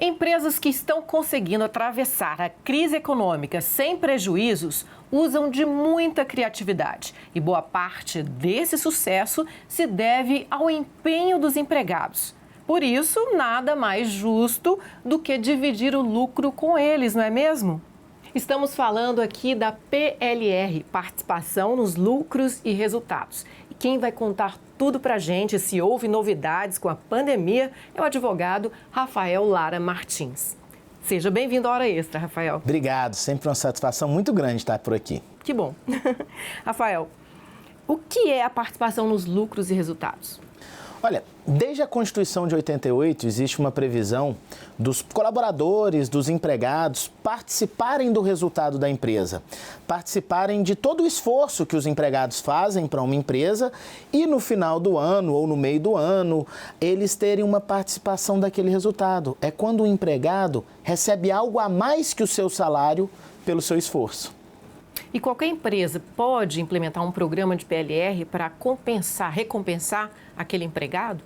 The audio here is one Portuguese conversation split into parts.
Empresas que estão conseguindo atravessar a crise econômica sem prejuízos usam de muita criatividade. E boa parte desse sucesso se deve ao empenho dos empregados. Por isso, nada mais justo do que dividir o lucro com eles, não é mesmo? Estamos falando aqui da PLR, Participação nos Lucros e Resultados. E quem vai contar tudo pra gente, se houve novidades com a pandemia, é o advogado Rafael Lara Martins. Seja bem-vindo à Hora Extra, Rafael. Obrigado, sempre uma satisfação muito grande estar por aqui. Que bom. Rafael, o que é a participação nos lucros e resultados? Olha, desde a Constituição de 88 existe uma previsão dos colaboradores, dos empregados participarem do resultado da empresa, participarem de todo o esforço que os empregados fazem para uma empresa e no final do ano ou no meio do ano eles terem uma participação daquele resultado. É quando o empregado recebe algo a mais que o seu salário pelo seu esforço. E qualquer empresa pode implementar um programa de PLR para recompensar aquele empregado?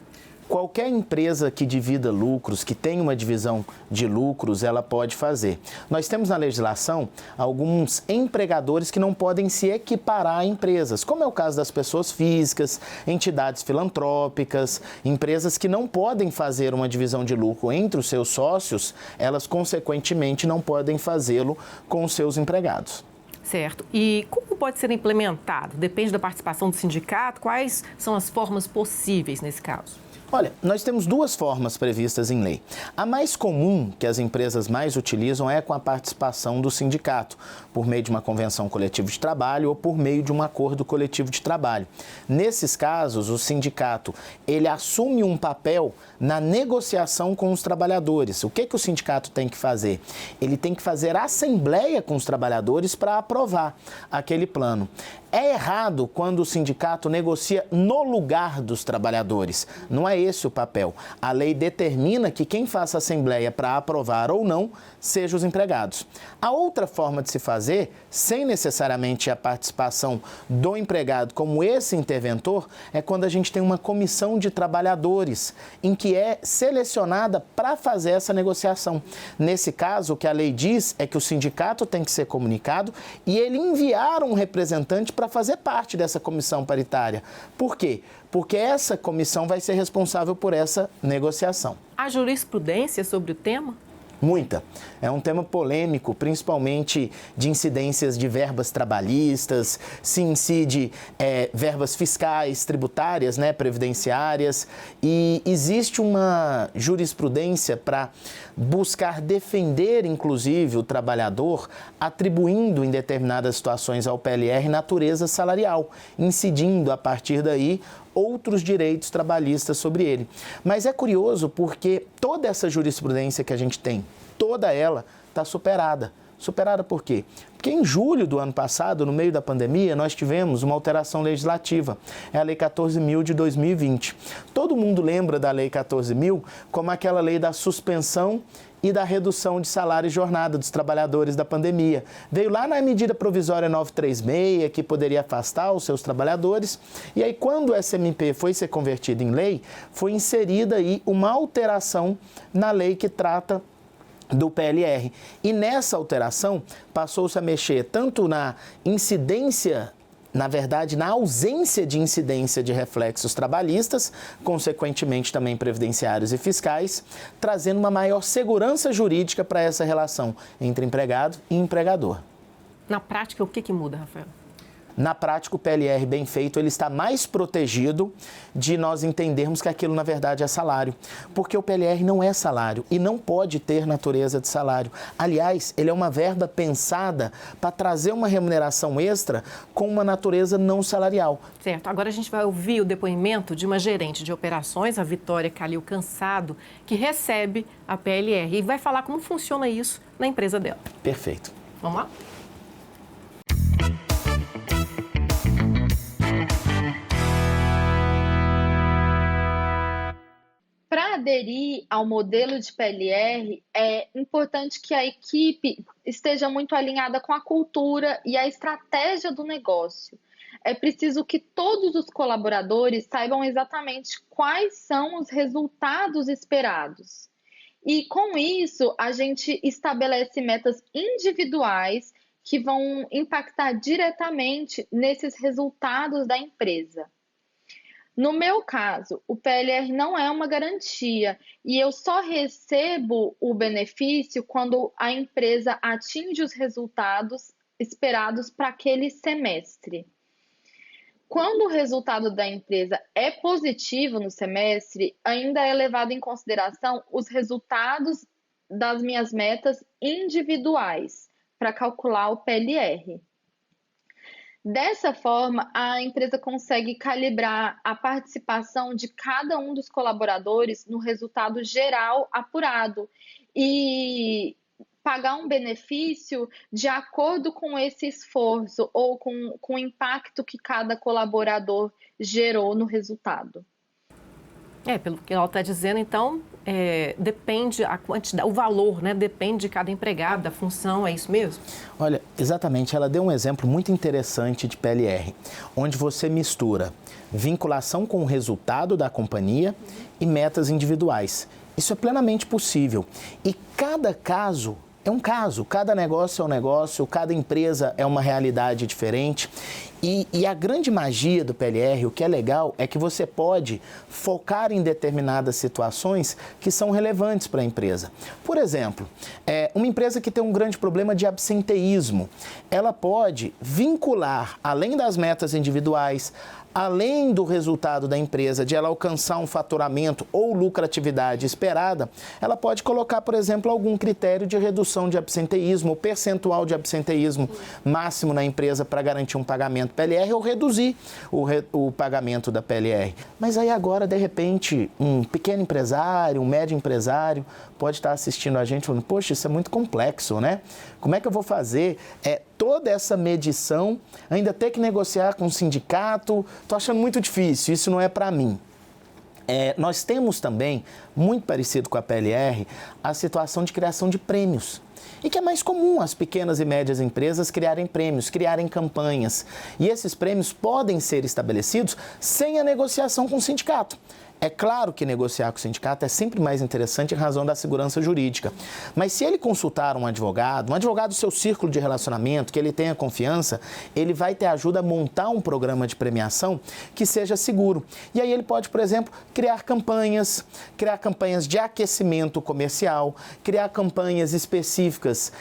Qualquer empresa que divida lucros, que tenha uma divisão de lucros, ela pode fazer. Nós temos na legislação alguns empregadores que não podem se equiparar a empresas, como é o caso das pessoas físicas, entidades filantrópicas, empresas que não podem fazer uma divisão de lucro entre os seus sócios, elas consequentemente não podem fazê-lo com os seus empregados. Certo. E como pode ser implementado? Depende da participação do sindicato? Quais são as formas possíveis nesse caso? Olha, nós temos duas formas previstas em lei. A mais comum, que as empresas mais utilizam, é com a participação do sindicato, por meio de uma convenção coletiva de trabalho ou por meio de um acordo coletivo de trabalho. Nesses casos, o sindicato, ele assume um papel na negociação com os trabalhadores. O que o sindicato tem que fazer? Ele tem que fazer assembleia com os trabalhadores para aprovar aquele plano. É errado quando o sindicato negocia no lugar dos trabalhadores. Não é esse o papel. A lei determina que quem faça assembleia para aprovar ou não seja os empregados. A outra forma de se fazer, sem necessariamente a participação do empregado como esse interventor, é quando a gente tem uma comissão de trabalhadores em que é selecionada para fazer essa negociação. Nesse caso, o que a lei diz é que o sindicato tem que ser comunicado e ele enviar um representante para fazer parte dessa comissão paritária. Por quê? Porque essa comissão vai ser responsável por essa negociação. Há jurisprudência sobre o tema? Muita. É um tema polêmico, principalmente de incidências de verbas trabalhistas, se incide verbas fiscais, tributárias, previdenciárias, e existe uma jurisprudência para buscar defender, inclusive, o trabalhador, atribuindo em determinadas situações ao PLR natureza salarial, incidindo a partir daí outros direitos trabalhistas sobre ele. Mas é curioso porque toda essa jurisprudência que a gente tem, toda ela está superada. Superada por quê? Porque em julho do ano passado, no meio da pandemia, nós tivemos uma alteração legislativa. É a Lei 14.000 de 2020. Todo mundo lembra da Lei 14.000 como aquela lei da suspensão e da redução de salário e jornada dos trabalhadores da pandemia. Veio lá na medida provisória 936, que poderia afastar os seus trabalhadores, e aí quando o SMP foi ser convertido em lei, foi inserida aí uma alteração na lei que trata do PLR. E nessa alteração passou-se a mexer tanto na incidência, na verdade, na ausência de incidência de reflexos trabalhistas, consequentemente também previdenciários e fiscais, trazendo uma maior segurança jurídica para essa relação entre empregado e empregador. Na prática, o que muda, Rafael? Na prática, o PLR bem feito, ele está mais protegido de nós entendermos que aquilo, na verdade, é salário. Porque o PLR não é salário e não pode ter natureza de salário. Aliás, ele é uma verba pensada para trazer uma remuneração extra com uma natureza não salarial. Certo. Agora a gente vai ouvir o depoimento de uma gerente de operações, a Vitória Calil Cansado, que recebe a PLR e vai falar como funciona isso na empresa dela. Perfeito. Vamos lá? Para aderir ao modelo de PLR, é importante que a equipe esteja muito alinhada com a cultura e a estratégia do negócio. É preciso que todos os colaboradores saibam exatamente quais são os resultados esperados. E com isso, a gente estabelece metas individuais que vão impactar diretamente nesses resultados da empresa. No meu caso, o PLR não é uma garantia e eu só recebo o benefício quando a empresa atinge os resultados esperados para aquele semestre. Quando o resultado da empresa é positivo no semestre, ainda é levado em consideração os resultados das minhas metas individuais para calcular o PLR. Dessa forma, a empresa consegue calibrar a participação de cada um dos colaboradores no resultado geral apurado e pagar um benefício de acordo com esse esforço ou com o impacto que cada colaborador gerou no resultado. Pelo que ela está dizendo, então, depende a quantidade, o valor, né? Depende de cada empregado, da função, é isso mesmo? Olha, exatamente, ela deu um exemplo muito interessante de PLR, onde você mistura vinculação com o resultado da companhia e metas individuais. Isso é plenamente possível. E cada caso é um caso, cada negócio é um negócio, cada empresa é uma realidade diferente. E a grande magia do PLR, o que é legal, é que você pode focar em determinadas situações que são relevantes para a empresa. Por exemplo, uma empresa que tem um grande problema de absenteísmo, ela pode vincular, além das metas individuais, além do resultado da empresa, de ela alcançar um faturamento ou lucratividade esperada, ela pode colocar, por exemplo, algum critério de redução de absenteísmo, ou percentual de absenteísmo máximo na empresa para garantir um pagamento PLR ou reduzir o pagamento da PLR. Mas aí agora, de repente, um pequeno empresário, um médio empresário pode estar assistindo a gente falando, poxa, isso é muito complexo, né? Como é que eu vou fazer toda essa medição, ainda ter que negociar com o sindicato? Estou achando muito difícil, isso não é para mim. Nós temos também, muito parecido com a PLR, a situação de criação de prêmios. E que é mais comum as pequenas e médias empresas criarem prêmios, criarem campanhas. E esses prêmios podem ser estabelecidos sem a negociação com o sindicato. É claro que negociar com o sindicato é sempre mais interessante em razão da segurança jurídica. Mas se ele consultar um advogado do seu círculo de relacionamento, que ele tenha confiança, ele vai ter ajuda a montar um programa de premiação que seja seguro. E aí ele pode, por exemplo, criar campanhas de aquecimento comercial, criar campanhas específicas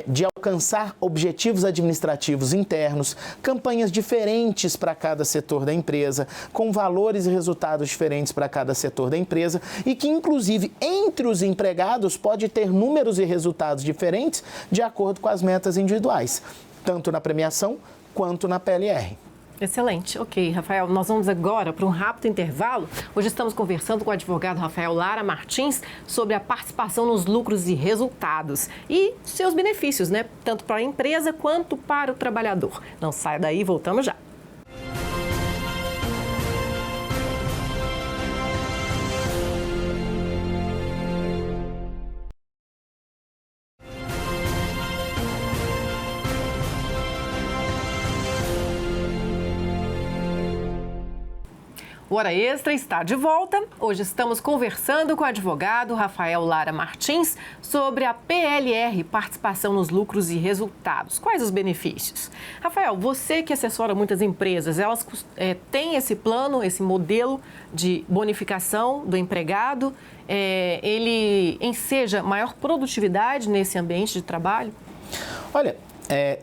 de alcançar objetivos administrativos internos, campanhas diferentes para cada setor da empresa, com valores e resultados diferentes para cada setor da empresa e que, inclusive, entre os empregados pode ter números e resultados diferentes de acordo com as metas individuais, tanto na premiação quanto na PLR. Excelente. Ok, Rafael, nós vamos agora para um rápido intervalo. Hoje estamos conversando com o advogado Rafael Lara Martins sobre a participação nos lucros e resultados e seus benefícios, né? Tanto para a empresa quanto para o trabalhador. Não saia daí, voltamos já. O Hora Extra está de volta. Hoje estamos conversando com o advogado Rafael Lara Martins sobre a PLR, participação nos lucros e resultados. Quais os benefícios? Rafael, você que assessora muitas empresas, elas têm esse plano, esse modelo de bonificação do empregado? Ele enseja maior produtividade nesse ambiente de trabalho? Olha,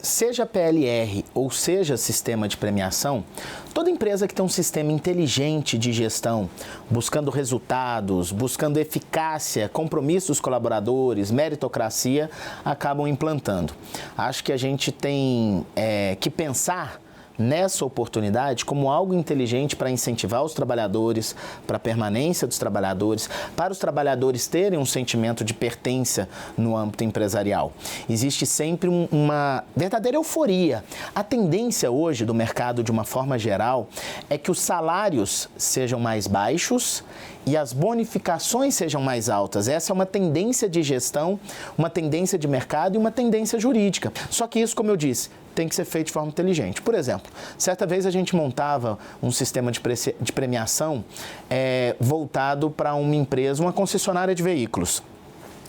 seja PLR ou seja sistema de premiação, toda empresa que tem um sistema inteligente de gestão, buscando resultados, buscando eficácia, compromisso dos colaboradores, meritocracia, acabam implantando. Acho que a gente tem que pensar nessa oportunidade como algo inteligente para incentivar os trabalhadores, para a permanência dos trabalhadores, para os trabalhadores terem um sentimento de pertença no âmbito empresarial. Existe sempre uma verdadeira euforia. A tendência hoje do mercado, de uma forma geral, é que os salários sejam mais baixos e as bonificações sejam mais altas. Essa é uma tendência de gestão, uma tendência de mercado e uma tendência jurídica. Só que isso, como eu disse, tem que ser feito de forma inteligente. Por exemplo, certa vez a gente montava um sistema de premiação voltado para uma empresa, uma concessionária de veículos.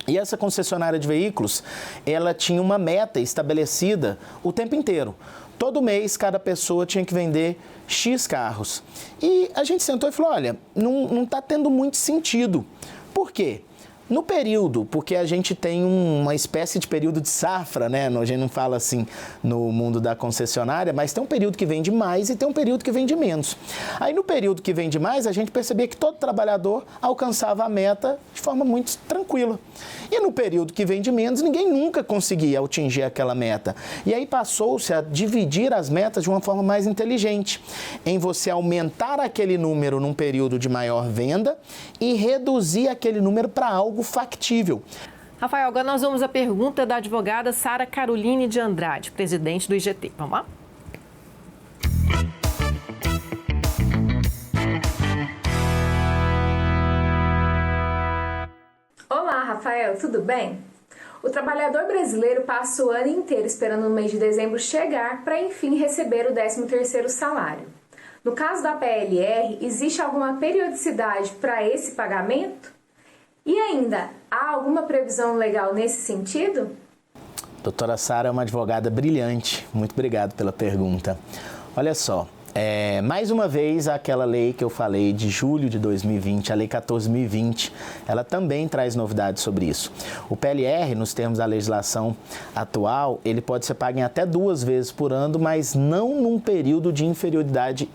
E essa concessionária de veículos, ela tinha uma meta estabelecida o tempo inteiro. Todo mês, cada pessoa tinha que vender X carros. E a gente sentou e falou, olha, não está tendo muito sentido. Por quê? No período, porque a gente tem uma espécie de período de safra, né? A gente não fala assim no mundo da concessionária, mas tem um período que vende mais e tem um período que vende menos. Aí no período que vende mais, a gente percebia que todo trabalhador alcançava a meta de forma muito tranquila. E no período que vende menos, ninguém nunca conseguia atingir aquela meta. E aí passou-se a dividir as metas de uma forma mais inteligente, em você aumentar aquele número num período de maior venda e reduzir aquele número para algo factível. Rafael, agora nós vamos à pergunta da advogada Sara Caroline de Andrade, presidente do IGT. Vamos lá? Olá, Rafael, tudo bem? O trabalhador brasileiro passa o ano inteiro esperando o mês de dezembro chegar para, enfim, receber o 13º salário. No caso da PLR, existe alguma periodicidade para esse pagamento? E ainda, há alguma previsão legal nesse sentido? Doutora Sara é uma advogada brilhante. Muito obrigado pela pergunta. Olha só, mais uma vez aquela lei que eu falei de julho de 2020, a Lei 14.020, ela também traz novidades sobre isso. O PLR, nos termos da legislação atual, ele pode ser pago em até 2 vezes por ano, mas não num período de inferioridade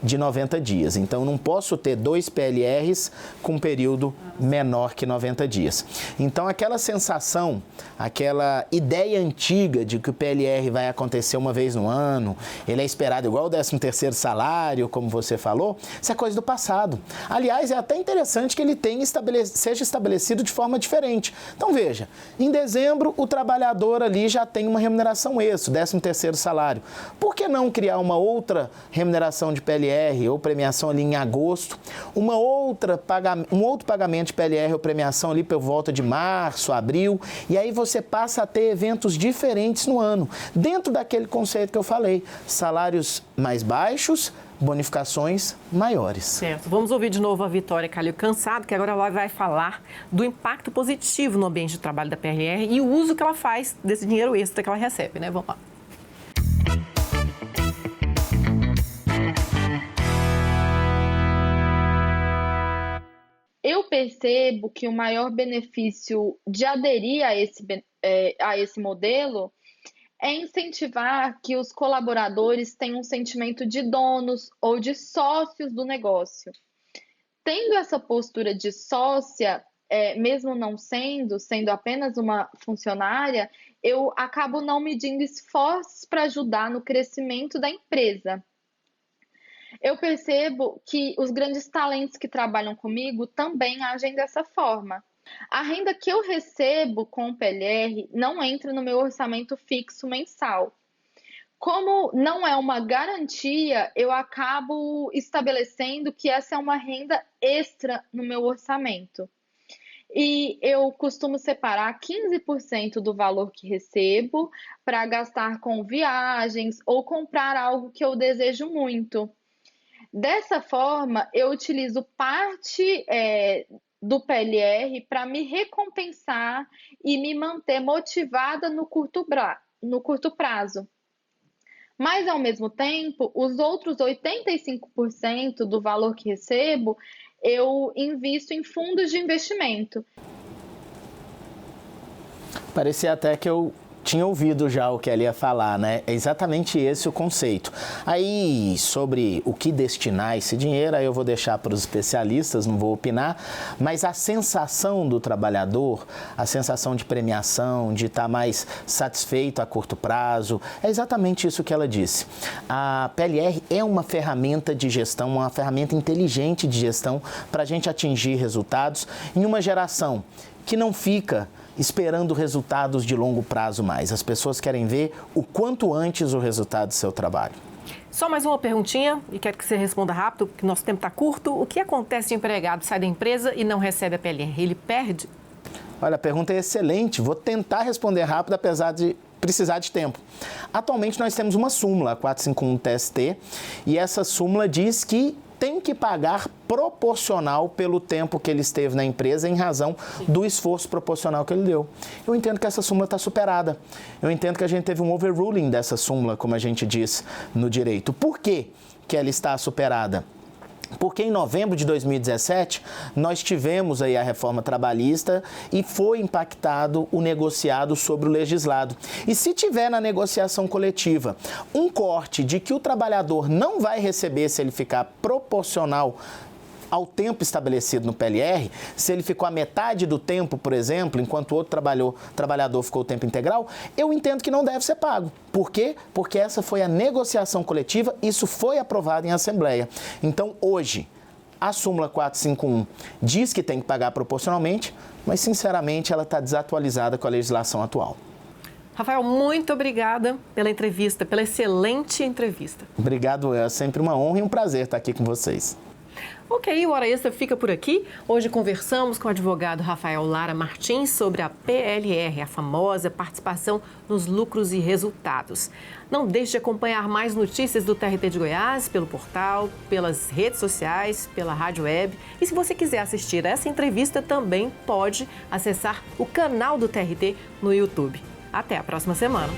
de 90 dias. Então, não posso ter 2 PLRs com um período menor que 90 dias. Então, aquela sensação, aquela ideia antiga de que o PLR vai acontecer uma vez no ano, ele é esperado igual o 13º salário, como você falou, isso é coisa do passado. Aliás, é até interessante que ele seja estabelecido de forma diferente. Então, veja, em dezembro, o trabalhador ali já tem uma remuneração extra, o 13º salário. Por que não criar uma outra remuneração de PLR ou premiação ali em agosto, um outro pagamento de PLR ou premiação ali por volta de março, abril, e aí você passa a ter eventos diferentes no ano, dentro daquele conceito que eu falei, salários mais baixos, bonificações maiores. Certo. Vamos ouvir de novo a Vitória Calil Cansado, que agora ela vai falar do impacto positivo no ambiente de trabalho da PLR e o uso que ela faz desse dinheiro extra que ela recebe, né? Vamos lá. Eu percebo que o maior benefício de aderir a esse modelo é incentivar que os colaboradores tenham um sentimento de donos ou de sócios do negócio. Tendo essa postura de sócia, mesmo não sendo apenas uma funcionária, eu acabo não medindo esforços para ajudar no crescimento da empresa. Eu percebo que os grandes talentos que trabalham comigo também agem dessa forma. A renda que eu recebo com o PLR não entra no meu orçamento fixo mensal. Como não é uma garantia, eu acabo estabelecendo que essa é uma renda extra no meu orçamento. E eu costumo separar 15% do valor que recebo para gastar com viagens ou comprar algo que eu desejo muito. Dessa forma, eu utilizo parte do PLR para me recompensar e me manter motivada no curto prazo. Mas, ao mesmo tempo, os outros 85% do valor que recebo, eu invisto em fundos de investimento. Parecia até que eu tinha ouvido já o que ela ia falar, né? É exatamente esse o conceito. Aí, sobre o que destinar esse dinheiro, aí eu vou deixar para os especialistas, não vou opinar, mas a sensação do trabalhador, a sensação de premiação, de estar mais satisfeito a curto prazo, é exatamente isso que ela disse. A PLR é uma ferramenta de gestão, uma ferramenta inteligente de gestão para a gente atingir resultados em uma geração que não fica esperando resultados de longo prazo mais. As pessoas querem ver o quanto antes o resultado do seu trabalho. Só mais uma perguntinha, e quero que você responda rápido, porque nosso tempo está curto. O que acontece se o empregado sai da empresa e não recebe a PLR? Ele perde? Olha, a pergunta é excelente. Vou tentar responder rápido, apesar de precisar de tempo. Atualmente, nós temos uma súmula, a 451 TST, e essa súmula diz que tem que pagar proporcional pelo tempo que ele esteve na empresa em razão do esforço proporcional que ele deu. Eu entendo que essa súmula está superada. Eu entendo que a gente teve um overruling dessa súmula, como a gente diz no direito. Por que que ela está superada? Porque em novembro de 2017, nós tivemos aí a reforma trabalhista e foi impactado o negociado sobre o legislado. E se tiver na negociação coletiva um corte de que o trabalhador não vai receber se ele ficar proporcional ao tempo estabelecido no PLR, se ele ficou a metade do tempo, por exemplo, enquanto o outro trabalhador ficou o tempo integral, eu entendo que não deve ser pago. Por quê? Porque essa foi a negociação coletiva, isso foi aprovado em Assembleia. Então, hoje, a súmula 451 diz que tem que pagar proporcionalmente, mas, sinceramente, ela está desatualizada com a legislação atual. Rafael, muito obrigada pela entrevista, pela excelente entrevista. Obrigado, é sempre uma honra e um prazer estar aqui com vocês. Ok, o Hora Extra fica por aqui. Hoje conversamos com o advogado Rafael Lara Martins sobre a PLR, a famosa participação nos lucros e resultados. Não deixe de acompanhar mais notícias do TRT de Goiás pelo portal, pelas redes sociais, pela rádio web. E se você quiser assistir essa entrevista, também pode acessar o canal do TRT no YouTube. Até a próxima semana.